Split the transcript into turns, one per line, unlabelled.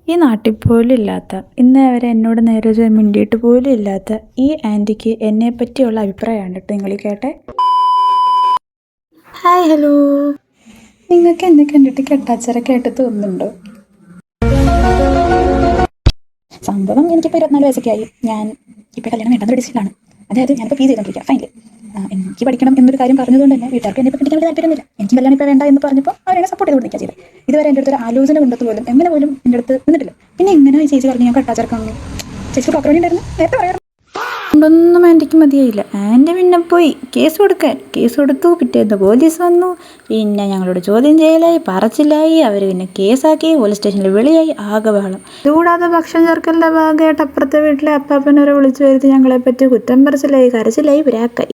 ഈ നാട്ടിൽ പോലും ഇല്ലാത്ത, ഇന്നേ വരെ എന്നോട് നേരെ മിണ്ടിയിട്ട് പോലും ഇല്ലാത്ത ഈ ആൻറ്റിക്ക് എന്നെ പറ്റിയുള്ള അഭിപ്രായമാണ് കേട്ടോ നിങ്ങൾ കേട്ടെ. ഹായ് ഹലോ, നിങ്ങൾക്ക് എന്നെ കണ്ടിട്ട് കെട്ടാച്ചരക്കായിട്ട് തോന്നുന്നുണ്ടോ? സംഭവം എനിക്കിപ്പോൾ 24 വയസ്സൊക്കെ ആയി. ഞാൻ ഇപ്പോൾ കല്യാണം വേണ്ടെന്നൊരു ഡിസിഷനാണ്. അതായത് ഞാനിപ്പോൾ PG ചെയ്തുകൊണ്ടിരിക്കുക. ഫൈനൽ എനിക്ക് പഠിക്കണം എന്നൊരു കാര്യം പറഞ്ഞതുകൊണ്ട് തന്നെ വീട്ടുകാർക്ക് എന്നെ പഠിക്കാൻ വേണ്ടി താല്പര്യമൊന്നുമില്ല. എനിക്ക് കല്യാണം ഇപ്പോൾ വേണ്ട എന്ന് പറഞ്ഞപ്പോൾ അവരെന്നെ സപ്പോർട്ട് ചെയ്ത് നിൽക്കുക ചെയ്തത്. ഇതുവരെ എൻ്റെ അടുത്തൊരു ആലോചന കൊണ്ടത് പോലും എങ്ങനെ പോലും എൻ്റെ അടുത്ത് നിന്നിട്ടില്ല. പിന്നെ എങ്ങനെ ചേച്ചി പറഞ്ഞു ഞാൻ കെട്ടാച്ചേർക്കാമെന്ന്? ചേച്ചിക്ക് പ്രോപ്പർ ഉണ്ടായിരുന്നു, നേരത്തെ പറയാം. അതുകൊണ്ടൊന്നും ആൻറ്റിക്ക് മതിയായില്ല. ആൻറ്റി പിന്നെ പോയി കേസ് കൊടുത്തു. പിറ്റേന്ന് പോലീസ് വന്നു. പിന്നെ ഞങ്ങളോട് ചോദ്യം ചെയ്യലായി, പറച്ചിലായി. അവർ പിന്നെ കേസാക്കി, പോലീസ് സ്റ്റേഷനിൽ വിളിയായി, ആകെ ബഹളം. ഇതുകൂടാതെ ഭക്ഷണം ചേർക്കലിൻ്റെ ഭാഗമായിട്ട് അപ്പുറത്തെ വീട്ടിലെ അപ്പാപ്പനവരെ വിളിച്ചു വരുത്തി ഞങ്ങളെപ്പറ്റി കുറ്റം പറച്ചിലായി, കരച്ചിലായി, പിരാക്കായി.